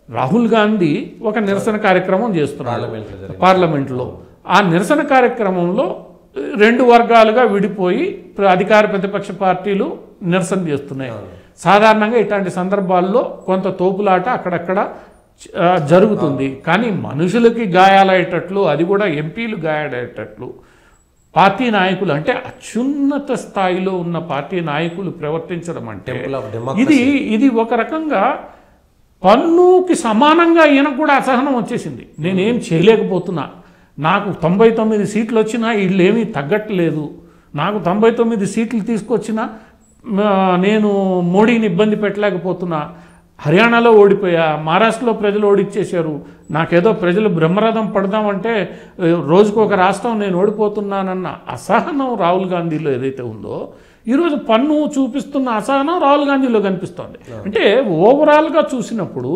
రాహుల్ గాంధీ ఒక నిరసన కార్యక్రమం చేస్తున్నాడు పార్లమెంట్లో. ఆ నిరసన కార్యక్రమంలో రెండు వర్గాలుగా విడిపోయి అధికార ప్రతిపక్ష పార్టీలు నిరసన చేస్తున్నాయి. సాధారణంగా ఇట్లాంటి సందర్భాల్లో కొంత తోపులాట అక్కడక్కడ జరుగుతుంది. కానీ మనుషులకి గాయాలయ్యేటట్లు, అది కూడా ఎంపీలు గాయాలయ్యేటట్లు పార్టీ నాయకులు, అంటే అత్యున్నత స్థాయిలో ఉన్న పార్టీ నాయకులు ప్రవర్తించడం అంటే ఇది ఒక రకంగా పన్నుకి సమానంగా ఈయనకు కూడా అసహనం వచ్చేసింది. నేనేం చేయలేకపోతున్నా, నాకు 99 సీట్లు వచ్చినా వీళ్ళేమీ తగ్గట్లేదు, నాకు 99 సీట్లు తీసుకొచ్చినా నేను మోడీని ఇబ్బంది పెట్టలేకపోతున్నా, హర్యానాలో ఓడిపోయా, మహారాష్ట్రలో ప్రజలు ఓడిచ్చేశారు, నాకేదో ప్రజలు బ్రహ్మరథం పడదామంటే రోజుకు ఒక రాష్ట్రం నేను ఓడిపోతున్నానన్న అసహనం రాహుల్ గాంధీలో ఏదైతే ఉందో, ఈరోజు పన్ను చూపిస్తున్న అసహనం రాహుల్ గాంధీలో కనిపిస్తోంది. అంటే ఓవరాల్గా చూసినప్పుడు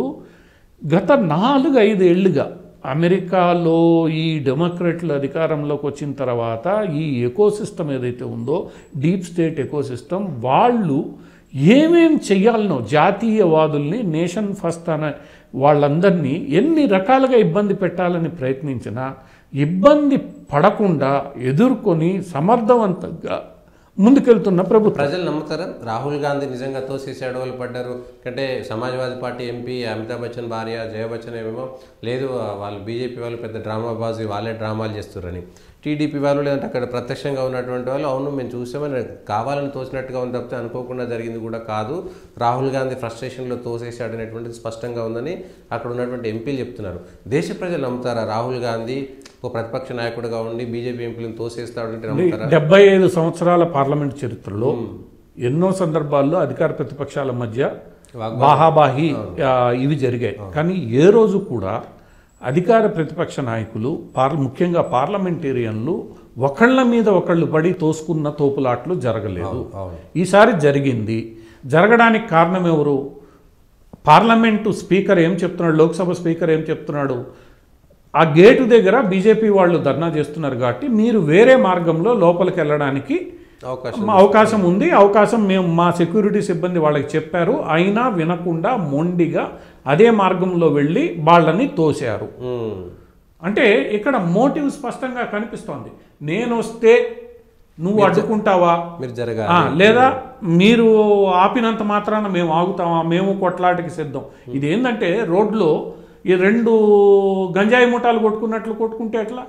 గత 4-5 ఏళ్లుగా అమెరికాలో ఈ డెమోక్రాట్లు అధికారంలోకి వచ్చిన తర్వాత ఈ ఎకోసిస్టమ్ ఏదైతే ఉందో, డీప్ స్టేట్ ఎకోసిస్టమ్, వాళ్ళు ఏమేం చెయ్యాలనో జాతీయవాదుల్ని, నేషన్ ఫస్ట్ అనే వాళ్ళందరినీ ఎన్ని రకాలుగా ఇబ్బంది పెట్టాలని ప్రయత్నించినా ఇబ్బంది పడకుండా ఎదుర్కొని సమర్థవంతంగా ముందుకెళ్తున్న ప్రభుత్వం. ప్రజలు నమ్ముతారా రాహుల్ గాంధీ నిజంగా తోసేసి అడవులు పడ్డారు? అంటే సమాజ్వాదీ పార్టీ ఎంపీ అమితాబ్ బచ్చన్ భార్య జయ బచ్చన్ ఏమేమో లేదు, వాళ్ళు బీజేపీ వాళ్ళు పెద్ద డ్రామాబాజీ, వాళ్ళే డ్రామాలు చేస్తున్నారని, టీడీపీ వాళ్ళు లేదంటే అక్కడ ప్రత్యక్షంగా ఉన్నటువంటి వాళ్ళు అవును మేము చూసామని కావాలని తోసినట్టుగా ఉంది తప్పితే అనుకోకుండా జరిగింది కూడా కాదు, రాహుల్ గాంధీ ఫ్రస్ట్రేషన్లో తోసేసాడు అనేటువంటిది స్పష్టంగా ఉందని అక్కడ ఉన్నటువంటి ఎంపీలు చెప్తున్నారు. దేశ ప్రజలు నమ్ముతారా రాహుల్ గాంధీ ఒక ప్రతిపక్ష నాయకుడిగా ఉండి బీజేపీ ఎంపీలను తోసేస్తాడంటే నమ్ముతారా? 75 సంవత్సరాల పార్లమెంట్ చరిత్రలో ఎన్నో సందర్భాల్లో అధికార ప్రతిపక్షాల మధ్య బాహాబాహి ఇవి జరిగాయి. కానీ ఏ రోజు కూడా అధికార ప్రతిపక్ష నాయకులు ముఖ్యంగా పార్లమెంటేరియన్లు ఒకళ్ళ మీద ఒకళ్ళు పడి తోసుకున్న తోపులాట్లు జరగలేదు. ఈసారి జరిగింది. జరగడానికి కారణం ఎవరు? పార్లమెంటు స్పీకర్ ఏం చెప్తున్నాడు, లోక్సభ స్పీకర్ ఏం చెప్తున్నాడు, ఆ గేటు దగ్గర బీజేపీ వాళ్ళు ధర్నా చేస్తున్నారు కాబట్టి మీరు వేరే మార్గంలో లోపలికి వెళ్ళడానికి అవకాశం ఉంది, అవకాశం మేము మా సెక్యూరిటీ సిబ్బంది వాళ్ళకి చెప్పారు, అయినా వినకుండా మొండిగా అదే మార్గంలో వెళ్ళి వాళ్ళని తోశారు. అంటే ఇక్కడ మోటివ్ స్పష్టంగా కనిపిస్తోంది. నేను వస్తే నువ్వు అడ్డుకుంటావా, లేదా మీరు ఆపినంత మాత్రాన మేము ఆగుతామా, మేము కొట్లాటకి సిద్ధం. ఇదేంటంటే రోడ్లో ఈ రెండు గంజాయి ముఠాలు కొట్టుకున్నట్లు కొట్టుకుంటే ఎట్లా,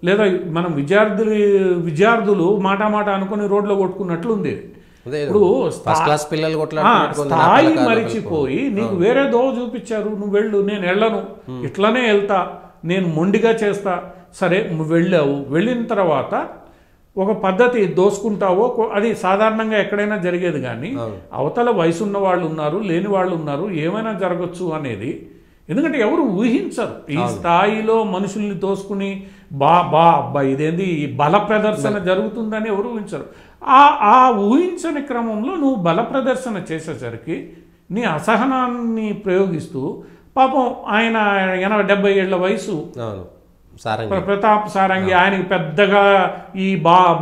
లేదా మనం విద్యార్థులు మాట అనుకుని రోడ్లో కొట్టుకున్నట్లు ఉంది. ఇప్పుడు స్థాయి మరిచిపోయి నీకు వేరే దోవ చూపించారు, నువ్వు వెళ్ళు, నేను వెళ్ళను, ఇట్లనే వెళ్తా, నేను మొండిగా చేస్తా, సరే నువ్వు వెళ్ళావు, వెళ్ళిన తర్వాత ఒక పద్ధతి దోసుకుంటావో, అది సాధారణంగా ఎక్కడైనా జరిగేది. కానీ అవతల వయసున్న వాళ్ళు ఉన్నారు, లేని వాళ్ళు ఉన్నారు, ఏమైనా జరగచ్చు అనేది. ఎందుకంటే ఎవరు ఊహించరు ఈ స్థాయిలో మనుషుల్ని తోసుకుని ఇదేంది ఈ బల ప్రదర్శన జరుగుతుందని ఎవరు ఊహించరు. ఆ ఊహించని క్రమంలో నువ్వు బల ప్రదర్శన చేసేసరికి నీ అసహనాన్ని ప్రయోగిస్తూ, పాపం ఆయన 70 ఏళ్ల వయసు ప్రతాప్ సారంగి, ఆయనకి పెద్దగా ఈ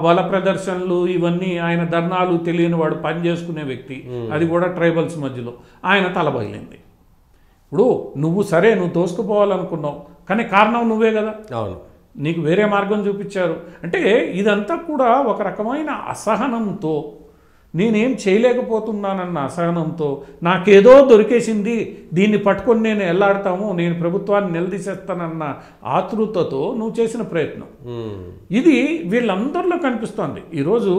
బల ప్రదర్శనలు ఇవన్నీ, ఆయన ధర్నాలు తెలియని వాడు, పని చేసుకునే వ్యక్తి, అది కూడా ట్రైబల్స్ మధ్యలో, ఆయన తలబయలింది. ఇప్పుడు నువ్వు సరే నువ్వు తోసుకుపోవాలనుకున్నావు, కానీ కారణం నువ్వే కదా, నీకు వేరే మార్గం చూపించారు. అంటే ఇదంతా కూడా ఒక రకమైన అసహనంతో, నేనేం చేయలేకపోతున్నానన్న అసహనంతో, నాకేదో దొరికేసింది, దీన్ని పట్టుకొని నేను ఎల్లాడతాము, నేను ప్రభుత్వాన్ని నిలదీసేస్తానన్న ఆతృతతో నువ్వు చేసిన ప్రయత్నం. ఇది వీళ్ళందరిలో కనిపిస్తోంది. ఈరోజు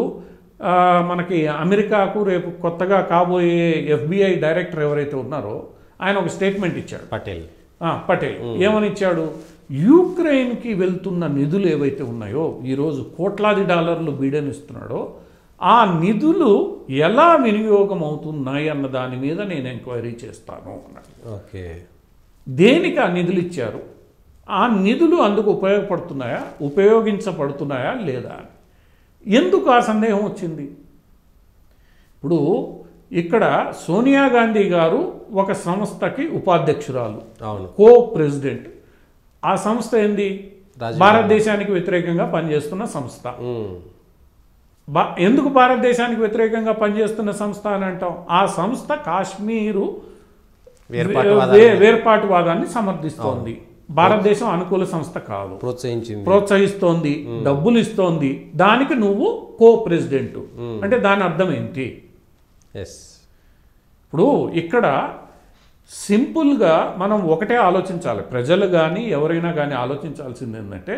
మనకి అమెరికాకు రేపు కొత్తగా కాబోయే FBI డైరెక్టర్ ఎవరైతే ఉన్నారో ఆయన ఒక స్టేట్మెంట్ ఇచ్చాడు, పటేల్. ఏమని ఇచ్చాడు? యుక్రెయిన్కి వెళ్తున్న నిధులు ఏవైతే ఉన్నాయో, ఈరోజు కోట్లాది డాలర్లు బిడెన్ ఇస్తున్నాడో, ఆ నిధులు ఎలా వినియోగం అవుతున్నాయి అన్న దాని మీద నేను ఎంక్వైరీ చేస్తాను అన్నాడు. దేనికి ఆ నిధులు ఇచ్చారు, ఆ నిధులు అందుకు ఉపయోగించబడుతున్నాయా లేదా, ఎందుకు ఆ సందేహం వచ్చింది? ఇప్పుడు ఇక్కడ సోనియా గాంధీ గారు ఒక సంస్థకి ఉపాధ్యక్షురాలు, కో ప్రెసిడెంట్. ఆ సంస్థ ఏంది? భారతదేశానికి వ్యతిరేకంగా పనిచేస్తున్న సంస్థ. ఎందుకు భారతదేశానికి వ్యతిరేకంగా పనిచేస్తున్న సంస్థ అని అంటాం? ఆ సంస్థ కాశ్మీరు వేర్పాటువాదాన్ని సమర్థిస్తోంది. భారతదేశం అనుకూల సంస్థ కాదు, ప్రోత్సహిస్తోంది, డబ్బులు ఇస్తోంది. దానికి నువ్వు కో ప్రెసిడెంట్ అంటే దాని అర్థం ఏంటి? ఇప్పుడు ఇక్కడ సింపుల్గా మనం ఒకటే ఆలోచించాలి, ప్రజలు కానీ ఎవరైనా కానీ ఆలోచించాల్సింది ఏంటంటే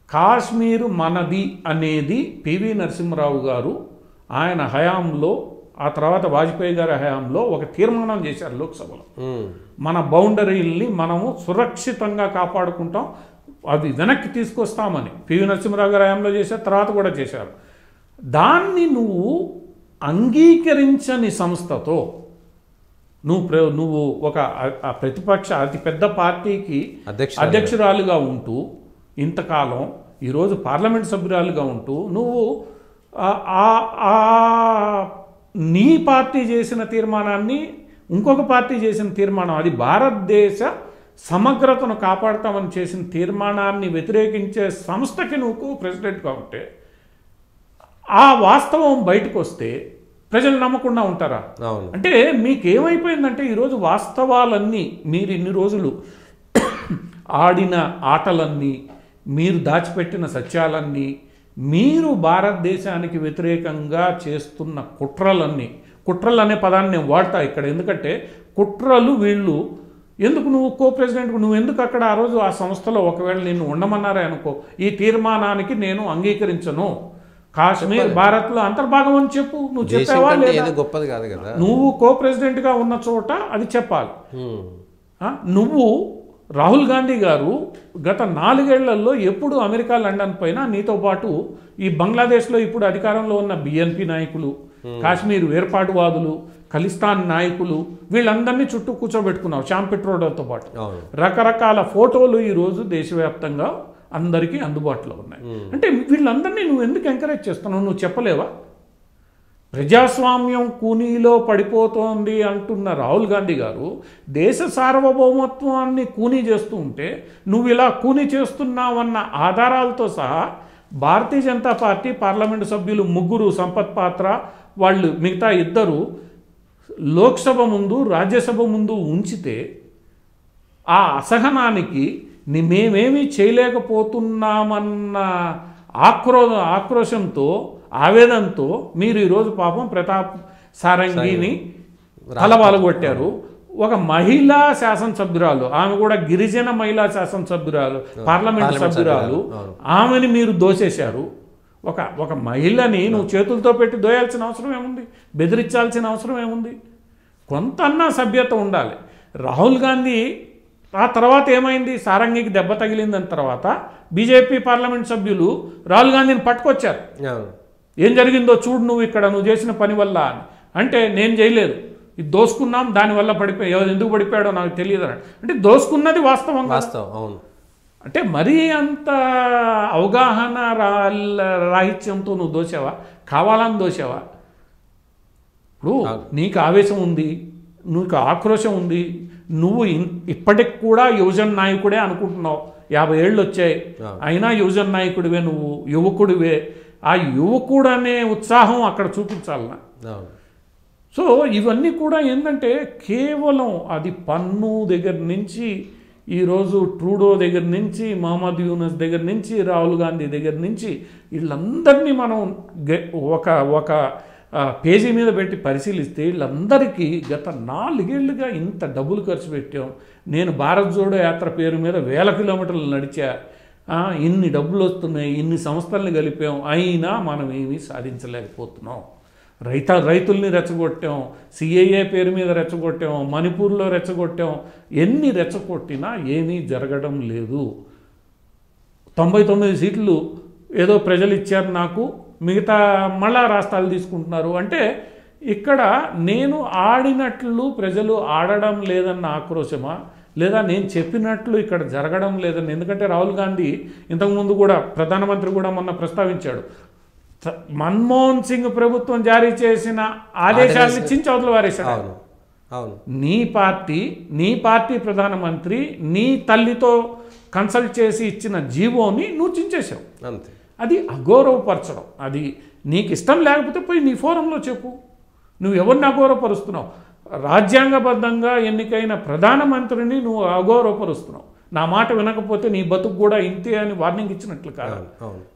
కాశ్మీరు మనది అనేది పివి నరసింహరావు గారు ఆయన హయాంలో, ఆ తర్వాత వాజ్పేయి గారి హయాంలో ఒక తీర్మానం చేశారు లోక్సభలో. మన బౌండరీల్ని మనము సురక్షితంగా కాపాడుకుంటాం, అవి వెనక్కి తీసుకొస్తామని పివి నరసింహరావు గారి హయాంలో చేశారు, తర్వాత కూడా చేశారు. దాన్ని నువ్వు అంగీకరించని సంస్థతో నువ్వు ఒక ప్రతిపక్ష అతిపెద్ద పార్టీకి అధ్యక్షురాలుగా ఉంటూ ఇంతకాలం ఈరోజు పార్లమెంట్ సభ్యురాలుగా ఉంటూ నువ్వు నీ పార్టీ చేసిన తీర్మానాన్ని ఇంకొక పార్టీ చేసిన తీర్మానం, అది భారతదేశ సమగ్రతను కాపాడతామని చేసిన తీర్మానాన్ని వ్యతిరేకించే సంస్థకి నువ్వు ప్రెసిడెంట్గా ఉంటే ఆ వాస్తవం బయటకు వస్తే ప్రజలు నమ్మకుండా ఉంటారా? అంటే మీకేమైపోయిందంటే ఈరోజు వాస్తవాలన్నీ, మీరు ఇన్ని రోజులు ఆడిన ఆటలన్నీ, మీరు దాచిపెట్టిన సత్యాలన్నీ, మీరు భారతదేశానికి వ్యతిరేకంగా చేస్తున్న కుట్రలు అనే పదాన్ని నేను వాడతా ఇక్కడ, ఎందుకంటే కుట్రలు వీళ్ళు. ఎందుకు నువ్వు కో ప్రెసిడెంట్, నువ్వు ఎందుకు అక్కడ ఆ రోజు ఆ సంస్థలో ఒకవేళ నిన్ను ఉండమన్నారే అనుకో, ఈ తీర్మానానికి నేను అంగీకరించను, కాశ్మీర్ భారత్లో అంతర్భాగం అని చెప్పు. నువ్వు చెప్పావా లేదా? గొప్పది కాదు కదా, నువ్వు కో ప్రెసిడెంట్గా ఉన్న చోట అది చెప్పాలి. నువ్వు రాహుల్ గాంధీ గారు గత 4 ఏళ్లలో ఎప్పుడు అమెరికా, లండన్ పైన నీతో పాటు ఈ బంగ్లాదేశ్లో ఇప్పుడు అధికారంలో ఉన్న బిఎన్పి నాయకులు, కాశ్మీర్ వేర్పాటువాదులు, ఖలిస్తాన్ నాయకులు, వీళ్ళందరినీ చుట్టూ కూర్చోబెట్టుకున్నావు శ్యామ్ పిట్రోడాతో పాటు. రకరకాల ఫోటోలు ఈరోజు దేశవ్యాప్తంగా అందరికీ అందుబాటులో ఉన్నాయి. అంటే వీళ్ళందరినీ నువ్వు ఎందుకు ఎంకరేజ్ చేస్తున్నావు? నువ్వు చెప్పలేవా? ప్రజాస్వామ్యం కూనీలో పడిపోతోంది అంటున్న రాహుల్ గాంధీ గారు దేశ సార్వభౌమత్వాన్ని కూనీ చేస్తూ ఉంటే నువ్వు ఇలా కూనీ చేస్తున్నావన్న ఆధారాలతో సహా భారతీయ జనతా పార్టీ పార్లమెంటు సభ్యులు 3, సంపత్ పాత్ర, వాళ్ళు మిగతా 2 లోక్సభ ముందు, రాజ్యసభ ముందు ఉంచితే ఆ అసహనానికి మేమేమీ చేయలేకపోతున్నామన్న ఆక్రోశంతో, ఆవేదనతో మీరు ఈరోజు పాపం ప్రతాప్ సారంగిని తలవాలగొట్టారు. ఒక మహిళా శాసనసభ్యురాలు, ఆమె కూడా గిరిజన మహిళా శాసనసభ్యురాలు, పార్లమెంట్ సభ్యురాలు, ఆమెని మీరు దోసేశారు. ఒక మహిళని నువ్వు చేతులతో పెట్టి దోయాల్సిన అవసరం ఏముంది? బెదిరించాల్సిన అవసరం ఏముంది? కొంతన్నా సభ్యత ఉండాలి. రాహుల్ గాంధీ ఆ తర్వాత ఏమైంది? సారంగికి దెబ్బ తగిలిందని తర్వాత బీజేపీ పార్లమెంట్ సభ్యులు రాహుల్ గాంధీని పట్టుకొచ్చారు. ఏం జరిగిందో చూడు నువ్వు ఇక్కడ, నువ్వు చేసిన పని వల్ల అని. అంటే నేను చేయలేదు, ఇది దోసుకున్నాం, దానివల్ల ఎందుకు పడిపోయాడో నాకు తెలియదు అంటే దోసుకున్నది వాస్తవం. అవును. అంటే మరీ అంత అవగాహన రాహిత్యంతో నువ్వు దోసావా? కావాలని దోసావా? ఇప్పుడు నీకు ఆవేశం ఉంది, నీకు ఆక్రోశం ఉంది, నువ్వు ఇప్పటికి కూడా యువజన నాయకుడే అనుకుంటున్నావు. 50 ఏళ్ళు వచ్చాయి, అయినా యువజన నాయకుడివే, నువ్వు యువకుడివే. ఆ యువకుడు అనే ఉత్సాహం అక్కడ చూపించాలన్నా. సో ఇవన్నీ కూడా ఏంటంటే కేవలం అది పన్ను దగ్గర నుంచి, ఈరోజు ట్రూడో దగ్గర నుంచి, మహమ్మద్ యూనస్ దగ్గర నుంచి, రాహుల్ గాంధీ దగ్గర నుంచి, వీళ్ళందరినీ మనం ఒక పేజీ మీద పెట్టి పరిశీలిస్తే వీళ్ళందరికీ గత 4 ఏళ్లుగా ఇంత డబ్బులు ఖర్చు పెట్టాం. నేను భారత్ జోడో యాత్ర పేరు మీద 1000 కిలోమీటర్లు నడిచా, ఇన్ని డబ్బులు వస్తున్నాయి, ఇన్ని సంస్థల్ని కలిపాం, అయినా మనం ఏమీ సాధించలేకపోతున్నాం. రైతుల్ని రెచ్చగొట్టాం, సిఏఏ పేరు మీద రెచ్చగొట్టాం, మణిపూర్లో రెచ్చగొట్టాం, ఎన్ని రెచ్చగొట్టినా ఏమీ జరగడం లేదు. 99 సీట్లు ఏదో ప్రజలు ఇచ్చారు నాకు, మిగతా మళ్ళా రాష్ట్రాలు తీసుకుంటున్నారు. అంటే ఇక్కడ నేను ఆడినట్లు ప్రజలు ఆడడం లేదన్న ఆక్రోశమా, లేదా నేను చెప్పినట్లు ఇక్కడ జరగడం లేదని? ఎందుకంటే రాహుల్ గాంధీ ఇంతకుముందు కూడా, ప్రధానమంత్రి కూడా మొన్న ప్రస్తావించాడు, మన్మోహన్ సింగ్ ప్రభుత్వం జారీ చేసిన ఆదేశాలను చించి అవతల వారేశాడు. నీ పార్టీ ప్రధానమంత్రి నీ తల్లితో కన్సల్ట్ చేసి ఇచ్చిన జీవోని నువ్వు చించేశావు. అంతే. అది అగౌరవపరచడం. అది నీకు ఇష్టం లేకపోతే పోయి నీ ఫోరంలో చెప్పు, నువ్వు ఎవరిని అగౌరవపరుస్తున్నావు. రాజ్యాంగబద్ధంగా ఎన్నికైన ప్రధానమంత్రిని నువ్వు అగౌరవపరుస్తున్నావు. నా మాట వినకపోతే నీ బతుకు కూడా ఇంతే అని వార్నింగ్ ఇచ్చినట్లు కాదు.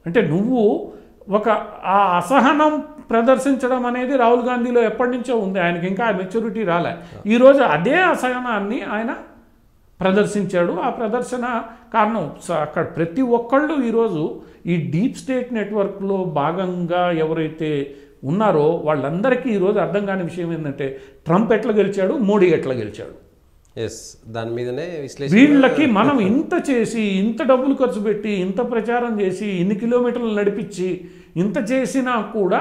అంటే నువ్వు ఆ అసహనం ప్రదర్శించడం అనేది రాహుల్ గాంధీలో ఎప్పటి నుంచో ఉంది. ఆయనకి ఇంకా మెచ్యూరిటీ రాలే. ఈరోజు అదే అసహనాన్ని ఆయన ప్రదర్శించాడు. ఆ ప్రదర్శన కారణం అక్కడ ప్రతి ఒక్కళ్ళు ఈరోజు ఈ డీప్ స్టేట్ నెట్వర్క్లో భాగంగా ఎవరైతే ఉన్నారో వాళ్ళందరికీ ఈరోజు అర్థం కాని విషయం ఏంటంటే ట్రంప్ ఎట్లా గెలిచాడు, మోడీ ఎట్లా గెలిచాడు. దాని మీదనే వీళ్ళకి మనం ఇంత చేసి, ఇంత డబ్బులు ఖర్చు పెట్టి, ఇంత ప్రచారం చేసి, ఇన్ని కిలోమీటర్లు నడిపించి, ఇంత చేసినా కూడా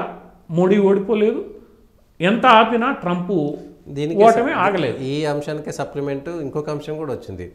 మోడీ ఓడిపోలేదు. ఎంత ఆపినా ట్రంప్ ఓటమి ఆగలేదు. ఈ అంశానికి సప్లిమెంట్ ఇంకొక అంశం కూడా వచ్చింది.